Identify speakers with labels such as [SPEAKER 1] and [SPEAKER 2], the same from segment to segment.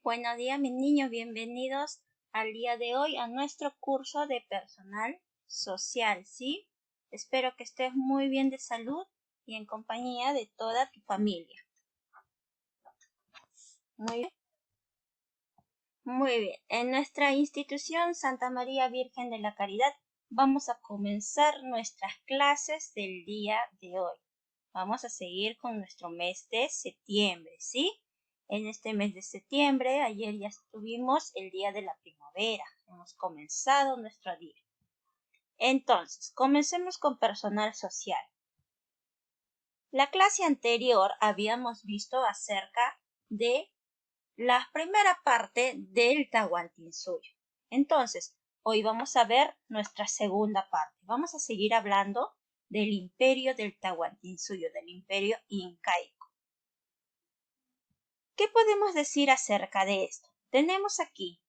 [SPEAKER 1] Buenos días, mis niños, bienvenidos al día de hoy a nuestro curso de personal social, ¿sí? Espero que estés muy bien de salud y en compañía de toda tu familia. Muy bien. Muy bien. En nuestra institución Santa María Virgen de la Caridad vamos a comenzar nuestras clases del día de hoy. Vamos a seguir con nuestro mes de septiembre, ¿sí? En este mes de septiembre, ayer ya estuvimos el día de la primavera. Hemos comenzado nuestro día. Entonces, comencemos con personal social. La clase anterior habíamos visto acerca de la primera parte del Tahuantinsuyo. Entonces, hoy vamos a ver nuestra segunda parte. Vamos a seguir hablando del imperio del Tahuantinsuyo, del imperio incaico. ¿Qué podemos decir acerca de esto? Tenemos aquí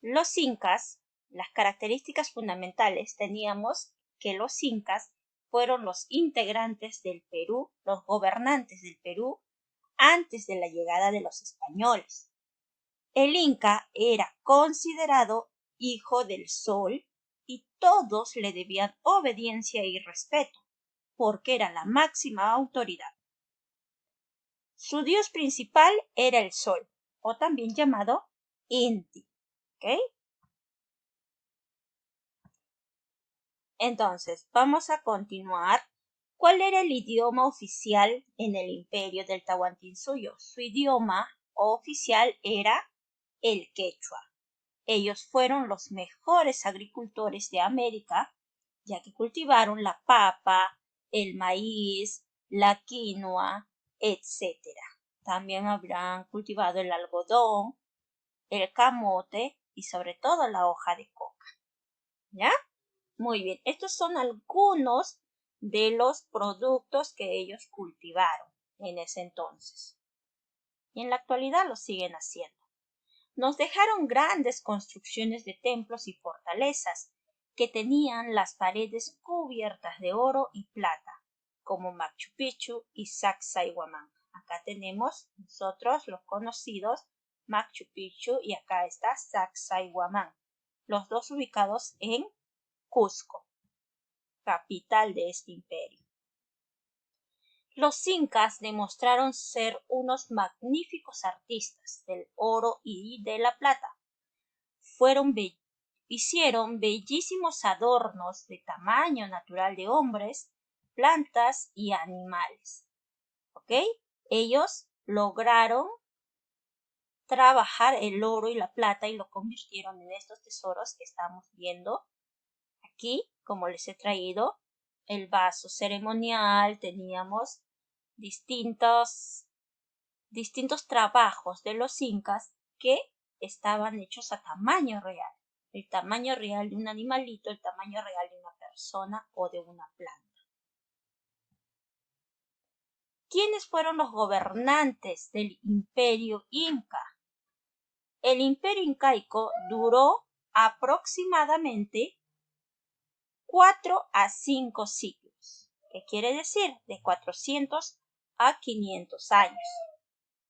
[SPEAKER 1] los incas, las características fundamentales. Teníamos que los incas fueron los integrantes del Perú, los gobernantes del Perú, antes de la llegada de los españoles. El inca era considerado hijo del sol y todos le debían obediencia y respeto, porque era la máxima autoridad. Su dios principal era el sol, o también llamado Inti. ¿Ok? Entonces, vamos a continuar. ¿Cuál era el idioma oficial en el imperio del Tahuantinsuyo? Su idioma oficial era el quechua. Ellos fueron los mejores agricultores de América, ya que cultivaron la papa, el maíz, la quinoa, etc. También habrán cultivado el algodón, el camote y sobre todo la hoja de coca. ¿Ya? Muy bien, estos son algunos de los productos que ellos cultivaron en ese entonces. Y en la actualidad lo siguen haciendo. Nos dejaron grandes construcciones de templos y fortalezas que tenían las paredes cubiertas de oro y plata, como Machu Picchu y Sacsayhuamán. Acá tenemos nosotros los conocidos Machu Picchu y acá está Sacsayhuamán, los dos ubicados en Cusco, capital de este imperio. Los incas demostraron ser unos magníficos artistas del oro y de la plata. Hicieron bellísimos adornos de tamaño natural de hombres, plantas y animales. ¿Ok? Ellos lograron trabajar el oro y la plata y lo convirtieron en estos tesoros que estamos viendo aquí, como les he traído. El vaso ceremonial, teníamos distintos trabajos de los incas que estaban hechos a tamaño real. El tamaño real de un animalito, el tamaño real de una persona o de una planta. ¿Quiénes fueron los gobernantes del imperio inca? El imperio incaico duró aproximadamente 4 a 5 siglos. ¿Qué quiere decir? De 400 a 500 años.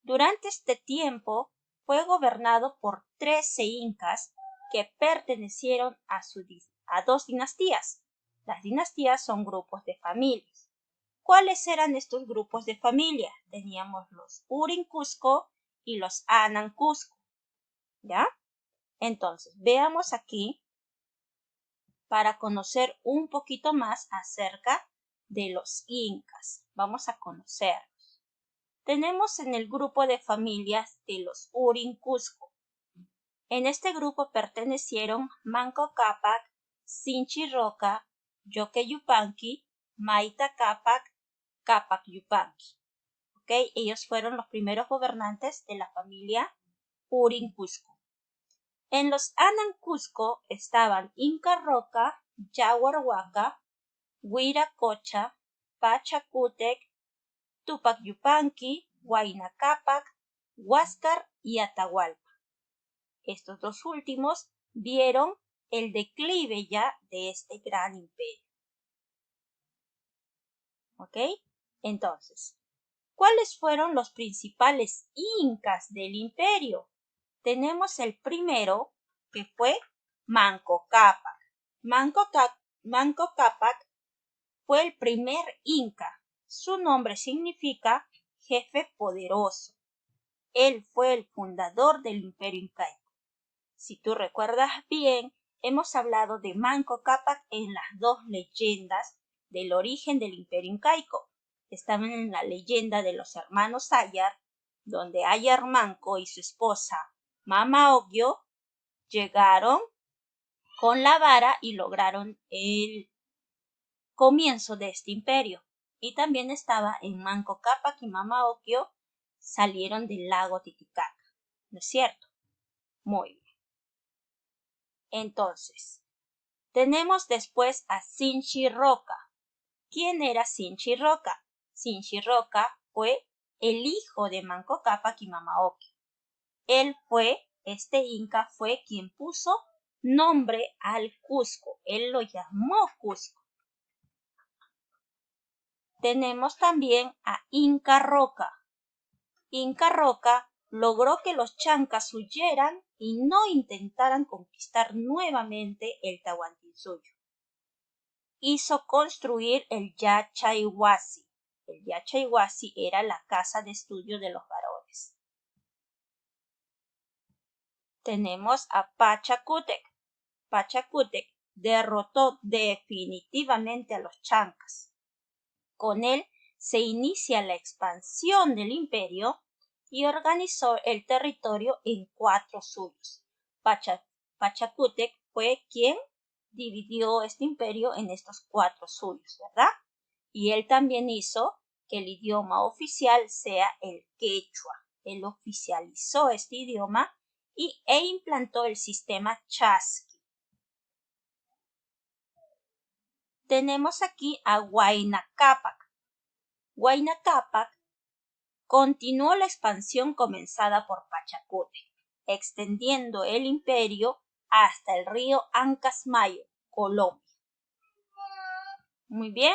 [SPEAKER 1] Durante este tiempo fue gobernado por 13 incas que pertenecieron a dos dinastías. Las dinastías son grupos de familias. ¿Cuáles eran estos grupos de familia? Teníamos los Urin Cusco y los Anan Cusco. ¿Ya? Entonces, veamos aquí para conocer un poquito más acerca de los incas. Vamos a conocerlos. Tenemos en el grupo de familias de los Urin Cusco. En este grupo pertenecieron Manco Cápac, Sinchi Roca, Yoque Yupanqui, Maita Cápac, Cápac Yupanqui. ¿Okay? Ellos fueron los primeros gobernantes de la familia Urin Cusco. En los Anan Cusco estaban Inca Roca, Yaguarhuaca, Huiracocha, Pachacútec, Tupac Yupanqui, Huayna Cápac, Huáscar y Atahualpa. Estos dos últimos vieron el declive ya de este gran imperio. ¿Ok? Entonces, ¿cuáles fueron los principales incas del imperio? tenemos el primero, que fue Manco Cápac. Manco Cápac fue el primer inca. Su nombre significa jefe poderoso. Él fue el fundador del Imperio Incaico. Si tú recuerdas bien, hemos hablado de Manco Cápac en las dos leyendas del origen del Imperio Incaico. Estaban en la leyenda de los hermanos Ayar, donde Ayar Manco y su esposa Mama Ogllo llegaron con la vara y lograron el comienzo de este imperio. Y también estaba en Manco Cápac y Mama Ogllo salieron del lago Titicaca, ¿no es cierto? Muy bien. Entonces, tenemos después a Sinchi Roca. ¿Quién era Sinchi Roca? Sinchi Roca fue el hijo de Manco Cápac y Mama Ogllo. Este inca fue quien puso nombre al Cusco. Él lo llamó Cusco. Tenemos también a Inca Roca. Inca Roca logró que los chancas huyeran y no intentaran conquistar nuevamente el Tahuantinsuyo. Hizo construir el Yachayhuasi. El Yachayhuasi era la casa de estudio de los varones. Tenemos a Pachacútec. Pachacútec derrotó definitivamente a los chancas. Con él se inicia la expansión del imperio y organizó el territorio en 4 suyos. Pachacútec fue quien dividió este imperio en estos 4 suyos, ¿verdad? Y él también hizo que el idioma oficial sea el quechua. Él oficializó este idioma e implantó el sistema chasqui. Tenemos aquí a Huayna Cápac. Huayna Cápac continuó la expansión comenzada por Pachacútec, extendiendo el imperio hasta el río Ancasmayo, Colombia. Muy bien,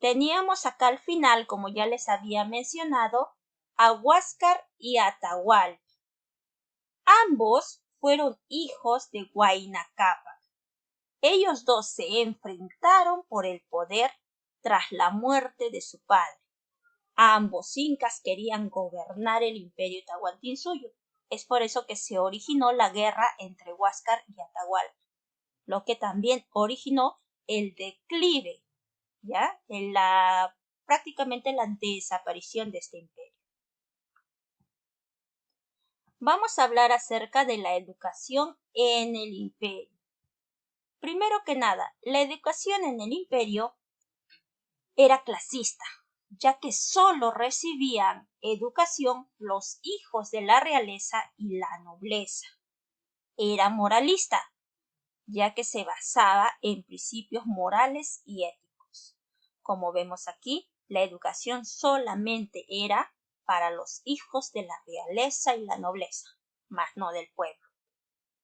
[SPEAKER 1] teníamos acá al final, como ya les había mencionado, a Huáscar y Atahualpa. Ambos fueron hijos de Huayna Cápac. Ellos dos se enfrentaron por el poder tras la muerte de su padre. Ambos incas querían gobernar el imperio Tahuantinsuyo. Es por eso que se originó la guerra entre Huáscar y Atahualpa, lo que también originó el declive, ¿ya? Prácticamente la desaparición de este imperio. Vamos a hablar acerca de la educación en el imperio. Primero que nada, la educación en el imperio era clasista, ya que solo recibían educación los hijos de la realeza y la nobleza. Era moralista, ya que se basaba en principios morales y éticos. Como vemos aquí, la educación solamente era para los hijos de la realeza y la nobleza, más no del pueblo.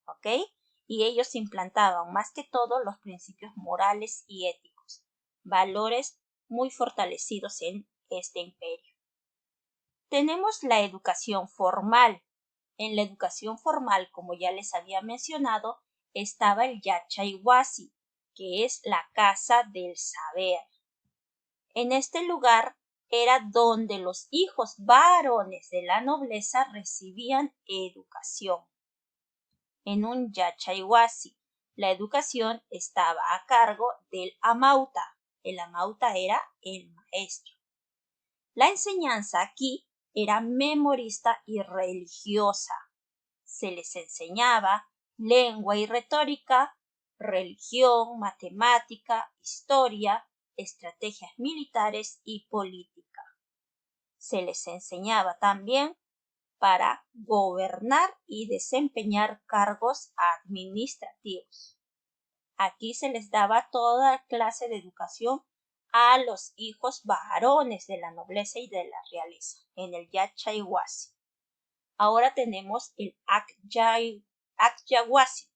[SPEAKER 1] ¿Ok? Y ellos implantaban más que todo los principios morales y éticos, valores muy fortalecidos en este imperio. Tenemos la educación formal. En la educación formal, como ya les había mencionado, estaba el Yachayhuasi, que es la casa del saber. En este lugar era donde los hijos varones de la nobleza recibían educación. En un Yachayhuasi, la educación estaba a cargo del amauta. El amauta era el maestro. La enseñanza aquí era memorista y religiosa. Se les enseñaba lengua y retórica, religión, matemática, historia, estrategias militares y política. Se les enseñaba también para gobernar y desempeñar cargos administrativos. Aquí se les daba toda clase de educación a los hijos varones de la nobleza y de la realeza, en el Yachayhuasi. Ahora tenemos el Acyahuasi.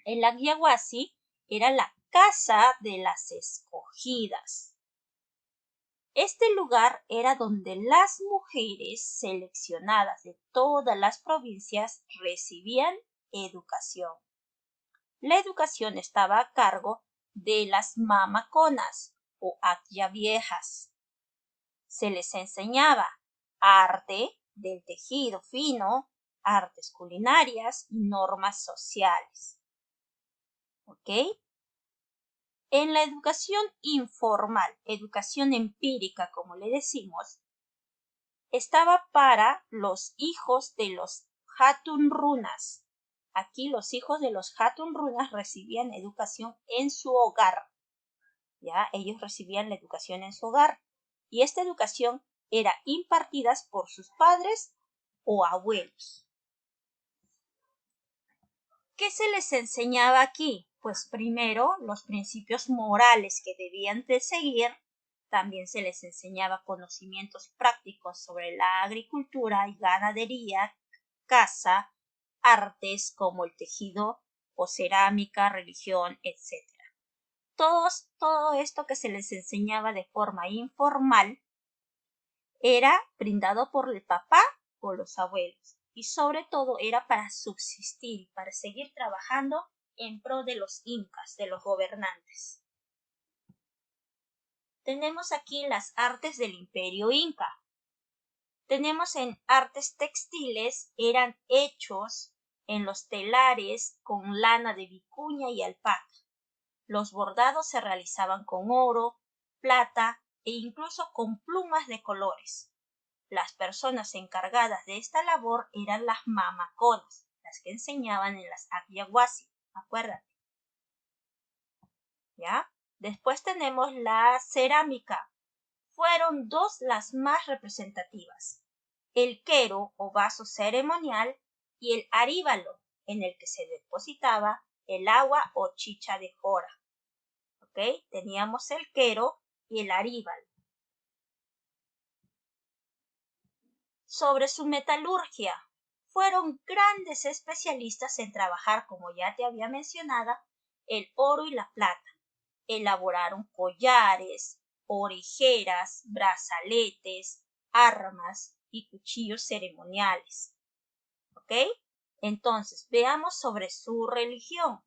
[SPEAKER 1] El Acyahuasi era la casa de las escogidas. Este lugar era donde las mujeres seleccionadas de todas las provincias recibían educación. La educación estaba a cargo de las mamaconas o viejas. Se les enseñaba arte del tejido fino, artes culinarias y normas sociales. ¿Ok? En la educación informal, educación empírica, como le decimos, estaba para los hijos de los Hatun Runas. Aquí los hijos de los Hatun Runas recibían educación en su hogar. Ya, ellos recibían la educación en su hogar. Y esta educación era impartida por sus padres o abuelos. ¿Qué se les enseñaba aquí? Pues primero los principios morales que debían de seguir. También se les enseñaba conocimientos prácticos sobre la agricultura y ganadería, caza, artes como el tejido o cerámica, religión, etc. Todo esto que se les enseñaba de forma informal era brindado por el papá o los abuelos y sobre todo era para subsistir, para seguir trabajando en pro de los incas, de los gobernantes. Tenemos aquí las artes del imperio inca. Tenemos en artes textiles, eran hechos en los telares con lana de vicuña y alpaca. Los bordados se realizaban con oro, plata e incluso con plumas de colores. Las personas encargadas de esta labor eran las mamaconas, las que enseñaban en las Aquiahuasi, acuérdate. ¿Ya? Después tenemos la cerámica. Fueron dos las más representativas. El quero o vaso ceremonial y el aríbalo, en el que se depositaba el agua o chicha de jora. ¿Ok? Teníamos el quero y el aríbalo. Sobre su metalurgia, fueron grandes especialistas en trabajar, como ya te había mencionado, el oro y la plata. Elaboraron collares, orejeras, brazaletes, armas y cuchillos ceremoniales. ¿Ok? Entonces, veamos sobre su religión.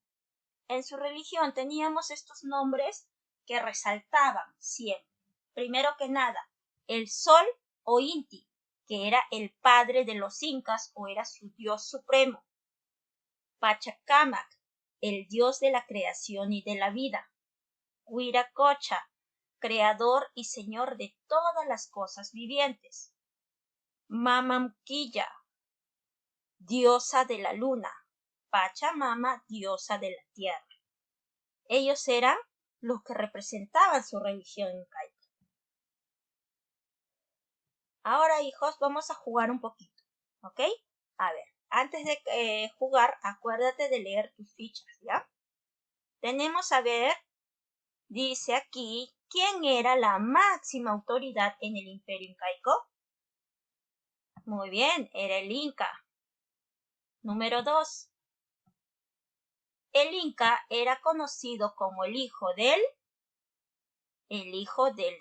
[SPEAKER 1] En su religión teníamos estos nombres que resaltaban siempre. Primero que nada, el sol o Inti, que era el padre de los incas o era su dios supremo. Pachacamac, el dios de la creación y de la vida. Huiracocha, creador y señor de todas las cosas vivientes. Mamamquilla, diosa de la luna. Pachamama, diosa de la tierra. Ellos eran los que representaban su religión incaica. Ahora, hijos, vamos a jugar un poquito, ¿ok? A ver, antes de jugar, acuérdate de leer tus fichas, ¿ya? Tenemos a ver, dice aquí, ¿quién era la máxima autoridad en el imperio incaico? Muy bien, era el Inca. Número 2. El Inca era conocido como el hijo del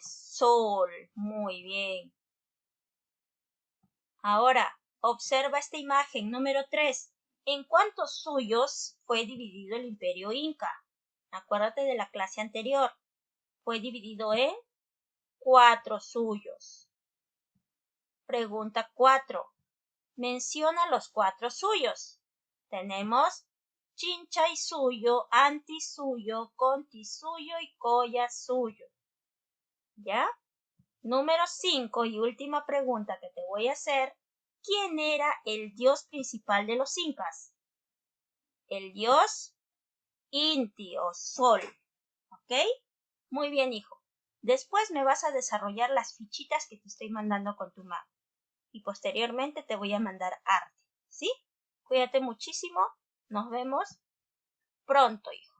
[SPEAKER 1] sol. Muy bien. Ahora, observa esta imagen. Número 3. ¿En cuántos suyos fue dividido el imperio inca? Acuérdate de la clase anterior. Fue dividido en 4 suyos. Pregunta 4. Menciona los 4 suyos. Tenemos Chinchay suyo, Anti suyo, Conti suyo y Coya suyo. ¿Ya? Número 5 y última pregunta que te voy a hacer. ¿Quién era el dios principal de los incas? El dios Inti o Sol. ¿Ok? Muy bien, hijo. Después me vas a desarrollar las fichitas que te estoy mandando con tu mano. Y posteriormente te voy a mandar arte. ¿Sí? Cuídate muchísimo. Nos vemos pronto, hijo.